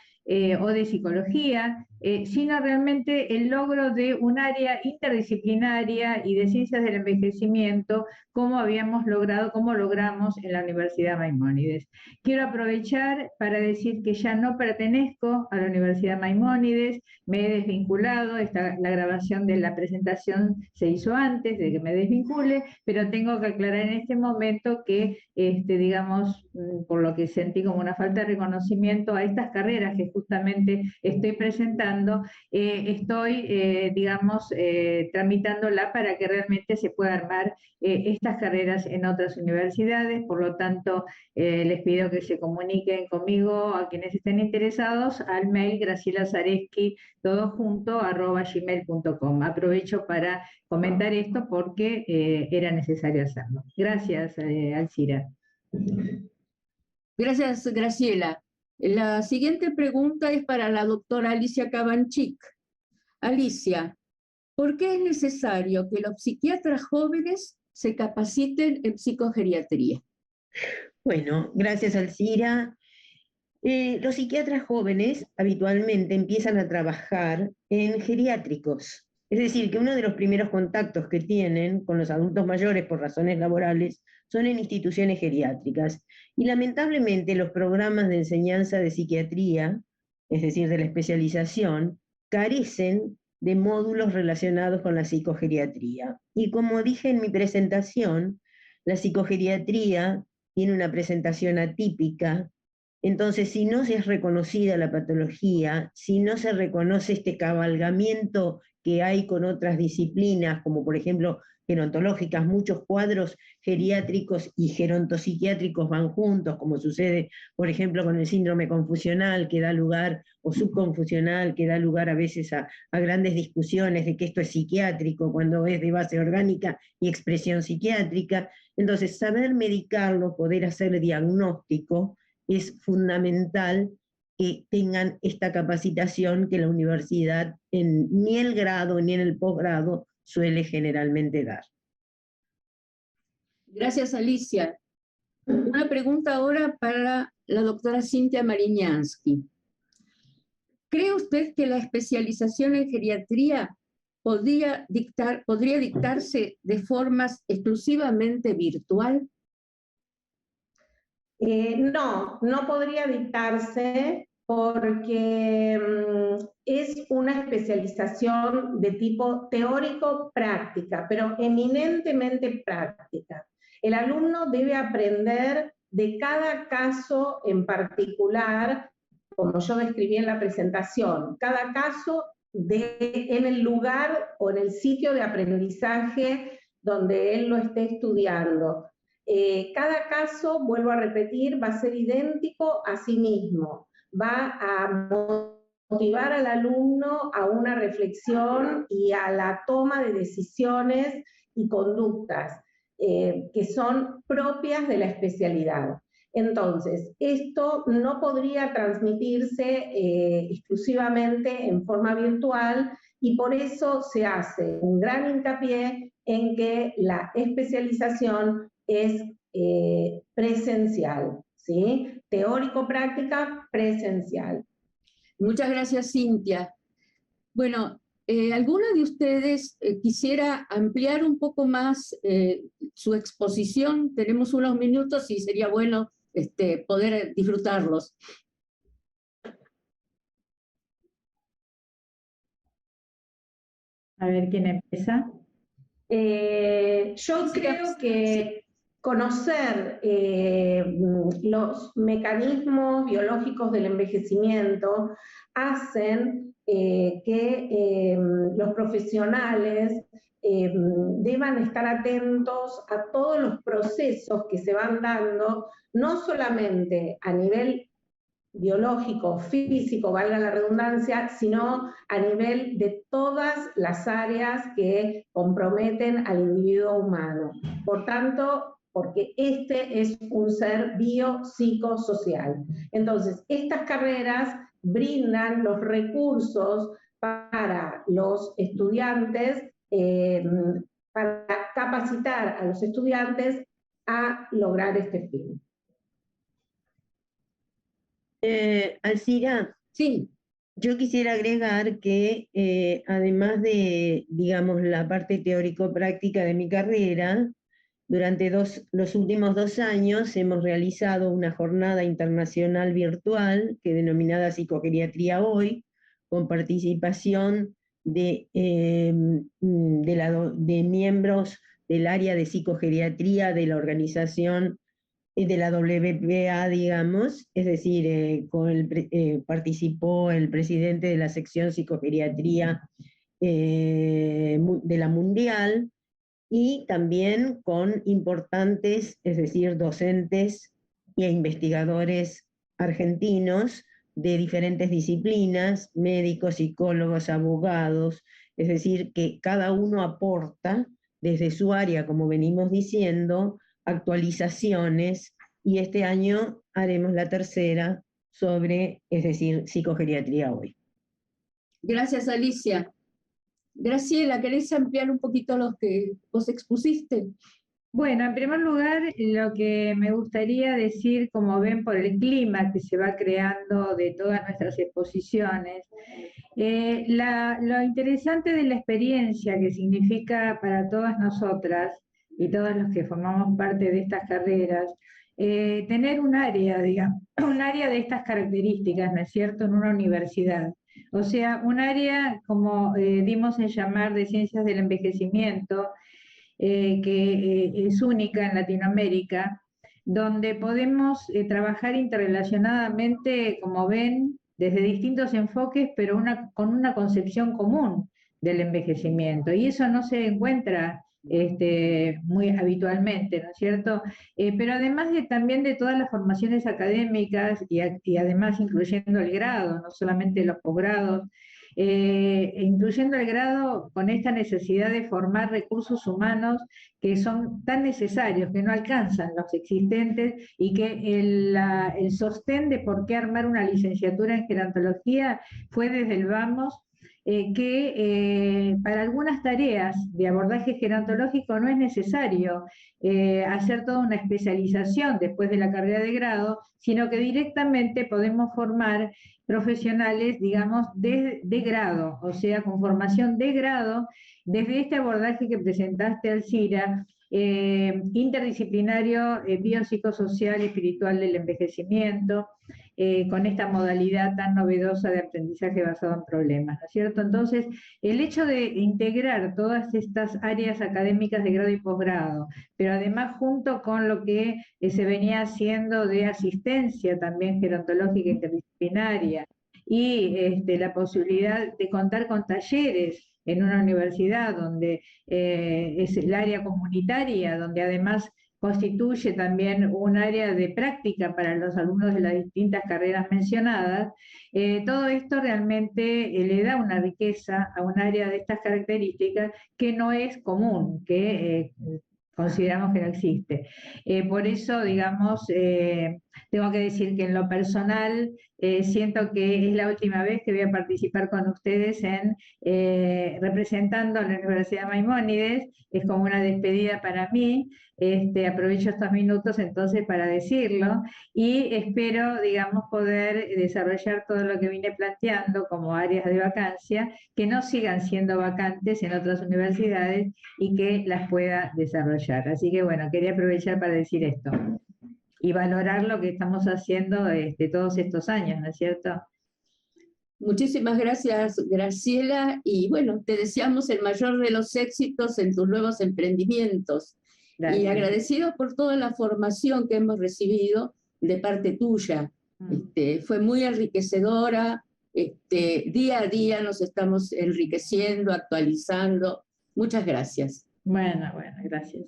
o de psicología, sino realmente el logro de un área interdisciplinaria y de ciencias del envejecimiento, como logramos en la Universidad Maimónides. Quiero aprovechar para decir que ya no pertenezco a la Universidad Maimónides, me he desvinculado, la grabación de la presentación se hizo antes de que me desvincule, pero tengo que aclarar en este momento que, digamos, por lo que sentí como una falta de reconocimiento a estas carreras que justamente estoy presentando, estoy, digamos, tramitándola para que realmente se pueda armar estas carreras en otras universidades. Por lo tanto, les pido que se comuniquen conmigo a quienes estén interesados al mail gracielazareski, todo junto, @gmail.com. Aprovecho para comentar esto porque era necesario hacerlo. Gracias, Alcira. Gracias, Graciela. La siguiente pregunta es para la doctora Alicia Cabanchik. Alicia, ¿por qué es necesario que los psiquiatras jóvenes se capaciten en psicogeriatría? Bueno, gracias, Alcira. Los psiquiatras jóvenes habitualmente empiezan a trabajar en geriátricos. Es decir, que uno de los primeros contactos que tienen con los adultos mayores por razones laborales son en instituciones geriátricas. Y lamentablemente los programas de enseñanza de psiquiatría, es decir, de la especialización, carecen de módulos relacionados con la psicogeriatría. Y como dije en mi presentación, la psicogeriatría tiene una presentación atípica. Entonces, si no se es reconocida la patología, si no se reconoce este cabalgamiento que hay con otras disciplinas, como por ejemplo gerontológicas, muchos cuadros geriátricos y gerontopsiquiátricos van juntos, como sucede, por ejemplo, con el síndrome confusional, que da lugar, o subconfusional, que da lugar a veces a grandes discusiones de que esto es psiquiátrico, cuando es de base orgánica y expresión psiquiátrica. Entonces, saber medicarlo, poder hacer diagnóstico, es fundamental que tengan esta capacitación que la universidad ni el grado ni en el posgrado suele generalmente dar. Gracias, Alicia. Una pregunta ahora para la doctora Cintia Mariñansky. ¿Cree usted que la especialización en geriatría podría dictarse de formas exclusivamente virtual? No podría dictarse porque es una especialización de tipo teórico-práctica, pero eminentemente práctica. El alumno debe aprender de cada caso en particular, como yo describí en la presentación, cada caso en el lugar o en el sitio de aprendizaje donde él lo esté estudiando. Cada caso, vuelvo a repetir, va a ser idéntico a sí mismo, va a motivar al alumno a una reflexión y a la toma de decisiones y conductas que son propias de la especialidad. Entonces, esto no podría transmitirse exclusivamente en forma virtual, y por eso se hace un gran hincapié en que la especialización es presencial, ¿sí? Teórico-práctica presencial. Muchas gracias, Cintia. Bueno, ¿alguna de ustedes quisiera ampliar un poco más su exposición? Tenemos unos minutos y sería bueno poder disfrutarlos. A ver quién empieza. Yo creo que conocer los mecanismos biológicos del envejecimiento hacen que los profesionales deban estar atentos a todos los procesos que se van dando, no solamente a nivel biológico, físico, valga la redundancia, sino a nivel de todas las áreas que comprometen al individuo humano. Por tanto, porque este es un ser biopsicosocial. Entonces, estas carreras brindan los recursos para los estudiantes, para capacitar a los estudiantes a lograr este fin. Alcira, Sí. yo quisiera agregar que además de, digamos, la parte teórico-práctica de mi carrera, durante los últimos 2 años hemos realizado una jornada internacional virtual que denominada Psicogeriatría Hoy, con participación de miembros del área de psicogeriatría de la organización de la WPA, digamos, es decir, participó el presidente de la sección psicogeriatría de la Mundial, y también con importantes, es decir, docentes e investigadores argentinos de diferentes disciplinas, médicos, psicólogos, abogados, es decir, que cada uno aporta desde su área, como venimos diciendo, actualizaciones, y este año haremos la tercera sobre, es decir, psicogeriatría hoy. Gracias, Alicia. Graciela, ¿querés ampliar un poquito los que vos expusiste? Bueno, en primer lugar, lo que me gustaría decir, como ven por el clima que se va creando de todas nuestras exposiciones, lo interesante de la experiencia que significa para todas nosotras y todos los que formamos parte de estas carreras, tener un área, digamos, un área de estas características, ¿no es cierto?, en una universidad. O sea, un área, como dimos en llamar, de ciencias del envejecimiento, que es única en Latinoamérica, donde podemos trabajar interrelacionadamente, como ven, desde distintos enfoques, pero con una concepción común del envejecimiento. Y eso no se encuentra muy habitualmente, ¿no es cierto? Pero además también de todas las formaciones académicas y además incluyendo el grado, no solamente los posgrados, incluyendo el grado con esta necesidad de formar recursos humanos que son tan necesarios, que no alcanzan los existentes, y que el sostén de por qué armar una licenciatura en gerontología fue desde el vamos, que para algunas tareas de abordaje gerontológico no es necesario hacer toda una especialización después de la carrera de grado, sino que directamente podemos formar profesionales, digamos, de grado, o sea, con formación de grado, desde este abordaje que presentaste, Alcira, interdisciplinario, biopsicosocial y espiritual del envejecimiento, con esta modalidad tan novedosa de aprendizaje basado en problemas, ¿no es cierto? Entonces, el hecho de integrar todas estas áreas académicas de grado y posgrado, pero además junto con lo que se venía haciendo de asistencia también gerontológica interdisciplinaria, y la posibilidad de contar con talleres en una universidad donde es el área comunitaria, donde además constituye también un área de práctica para los alumnos de las distintas carreras mencionadas, todo esto realmente le da una riqueza a un área de estas características que no es común, que consideramos que no existe. Por eso, digamos, tengo que decir que en lo personal siento que es la última vez que voy a participar con ustedes en representando a la Universidad Maimónides. Es como una despedida para mí. Aprovecho estos minutos entonces para decirlo y espero, digamos, poder desarrollar todo lo que vine planteando como áreas de vacancia, que no sigan siendo vacantes en otras universidades y que las pueda desarrollar. Así que bueno, quería aprovechar para decir esto y valorar lo que estamos haciendo todos estos años, ¿no es cierto? Muchísimas gracias, Graciela, y bueno, te deseamos el mayor de los éxitos en tus nuevos emprendimientos. Gracias. Y agradecido por toda la formación que hemos recibido de parte tuya. Fue muy enriquecedora, día a día nos estamos enriqueciendo, actualizando. Muchas gracias. Bueno, gracias.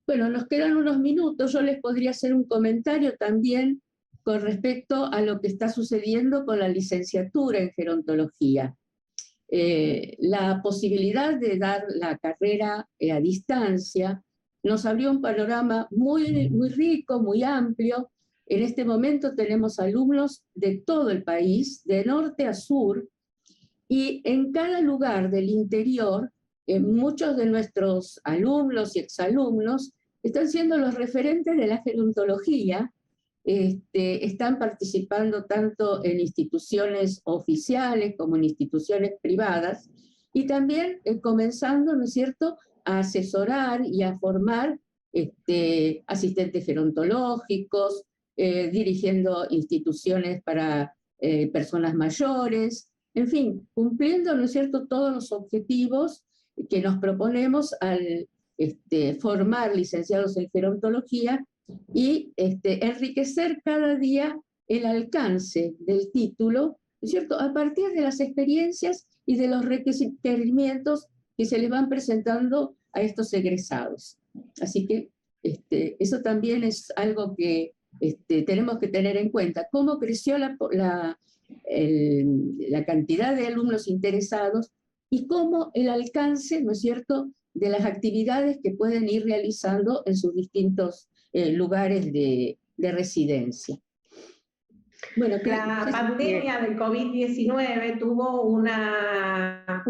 Bueno, nos quedan unos minutos. Yo les podría hacer un comentario también con respecto a lo que está sucediendo con la licenciatura en gerontología. La posibilidad de dar la carrera a distancia nos abrió un panorama muy, muy rico, muy amplio. En este momento tenemos alumnos de todo el país, de norte a sur, y en cada lugar del interior, muchos de nuestros alumnos y exalumnos están siendo los referentes de la gerontología. Están participando tanto en instituciones oficiales como en instituciones privadas, y también comenzando, ¿no es cierto?, a asesorar y a formar asistentes gerontológicos, dirigiendo instituciones para personas mayores, en fin, cumpliendo, ¿no es cierto?, todos los objetivos que nos proponemos al formar licenciados en gerontología y enriquecer cada día el alcance del título, ¿no es cierto?, a partir de las experiencias y de los requerimientos que se les van presentando a estos egresados. Así que eso también es algo que tenemos que tener en cuenta. Cómo creció la cantidad de alumnos interesados y cómo el alcance, ¿no es cierto?, de las actividades que pueden ir realizando en sus distintos lugares de residencia. Bueno, la pandemia del COVID-19 tuvo un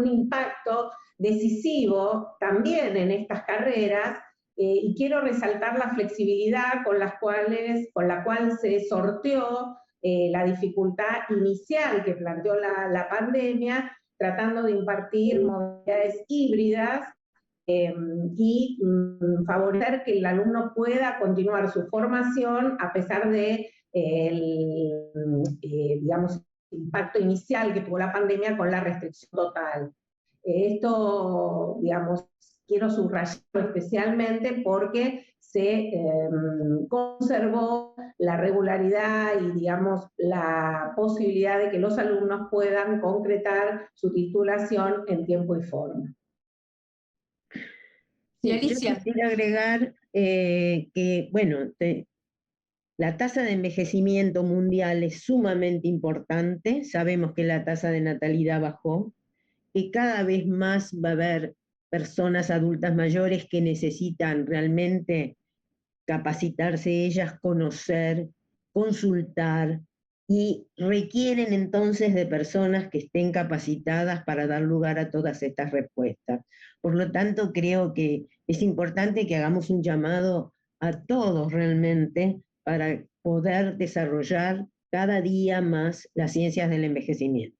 impacto decisivo también en estas carreras, y quiero resaltar la flexibilidad con la cual se sorteó la dificultad inicial que planteó la pandemia, tratando de impartir modalidades híbridas y favorecer que el alumno pueda continuar su formación a pesar de digamos, impacto inicial que tuvo la pandemia con la restricción total. Esto, digamos, quiero subrayarlo especialmente porque se conservó la regularidad y, digamos, la posibilidad de que los alumnos puedan concretar su titulación en tiempo y forma. Sí, Alicia. Yo quisiera agregar que, bueno, la tasa de envejecimiento mundial es sumamente importante. Sabemos que la tasa de natalidad bajó, que cada vez más va a haber personas adultas mayores que necesitan realmente capacitarse ellas, conocer, consultar, y requieren entonces de personas que estén capacitadas para dar lugar a todas estas respuestas. Por lo tanto, creo que es importante que hagamos un llamado a todos realmente para poder desarrollar cada día más las ciencias del envejecimiento.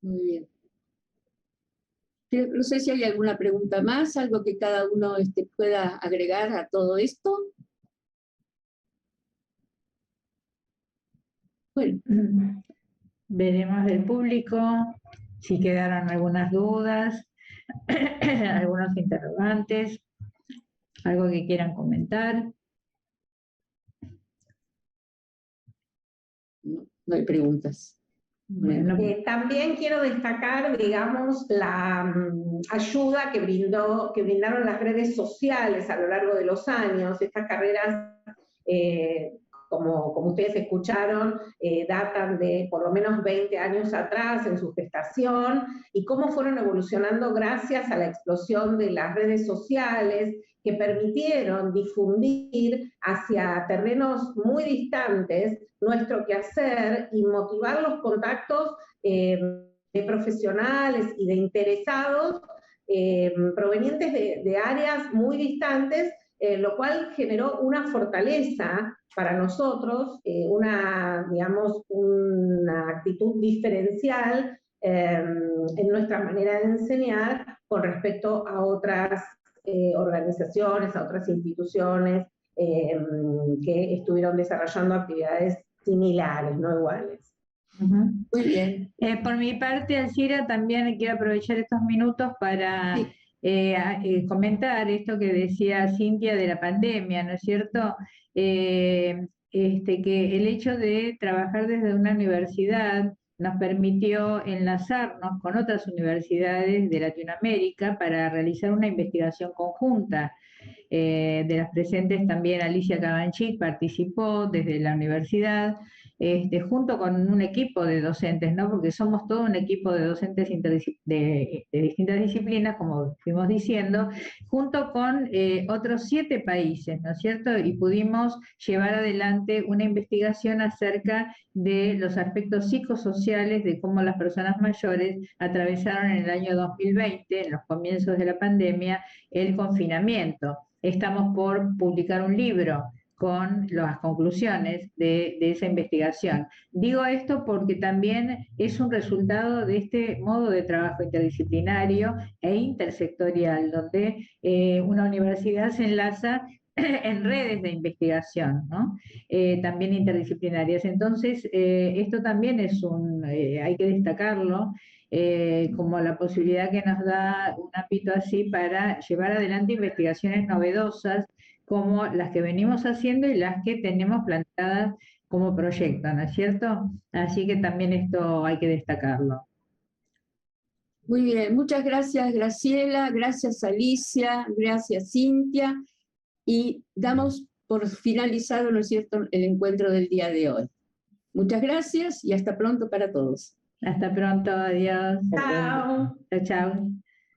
Muy bien. No sé si hay alguna pregunta más, algo que cada uno pueda agregar a todo esto. Bueno. Veremos del público si quedaron algunas dudas, algunos interrogantes, algo que quieran comentar. No hay preguntas. Bueno. También quiero destacar, digamos, la ayuda que brindaron las redes sociales a lo largo de los años. Estas carreras como ustedes escucharon, datan de por lo menos 20 años atrás en su gestación, y cómo fueron evolucionando gracias a la explosión de las redes sociales, que permitieron difundir hacia terrenos muy distantes nuestro quehacer y motivar los contactos de profesionales y de interesados provenientes de áreas muy distantes, lo cual generó una fortaleza para nosotros, digamos, una actitud diferencial en nuestra manera de enseñar con respecto a otras organizaciones, a otras instituciones que estuvieron desarrollando actividades similares, no iguales. Muy bien. Por mi parte, Alcira, también quiero aprovechar estos minutos para comentar esto que decía Cintia de la pandemia, ¿no es cierto? Que el hecho de trabajar desde una universidad nos permitió enlazarnos con otras universidades de Latinoamérica para realizar una investigación conjunta. De las presentes también Alicia Cabanchik participó desde la universidad, junto con un equipo de docentes, ¿no? Porque somos todo un equipo de docentes de distintas disciplinas, como fuimos diciendo, junto con otros 7 países, ¿no es cierto? Y pudimos llevar adelante una investigación acerca de los aspectos psicosociales de cómo las personas mayores atravesaron en el año 2020, en los comienzos de la pandemia, el confinamiento. Estamos por publicar un libro con las conclusiones de esa investigación. Digo esto porque también es un resultado de este modo de trabajo interdisciplinario e intersectorial, donde una universidad se enlaza en redes de investigación, ¿no? También interdisciplinarias. Entonces, esto también es hay que destacarlo, como la posibilidad que nos da un ámbito así para llevar adelante investigaciones novedosas, como las que venimos haciendo y las que tenemos planteadas como proyecto, ¿no es cierto? Así que también esto hay que destacarlo. Muy bien, muchas gracias Graciela, gracias Alicia, gracias Cintia, y damos por finalizado, ¿no es cierto?, el encuentro del día de hoy. Muchas gracias y hasta pronto para todos. Hasta pronto, adiós. Chao. Chao, chao.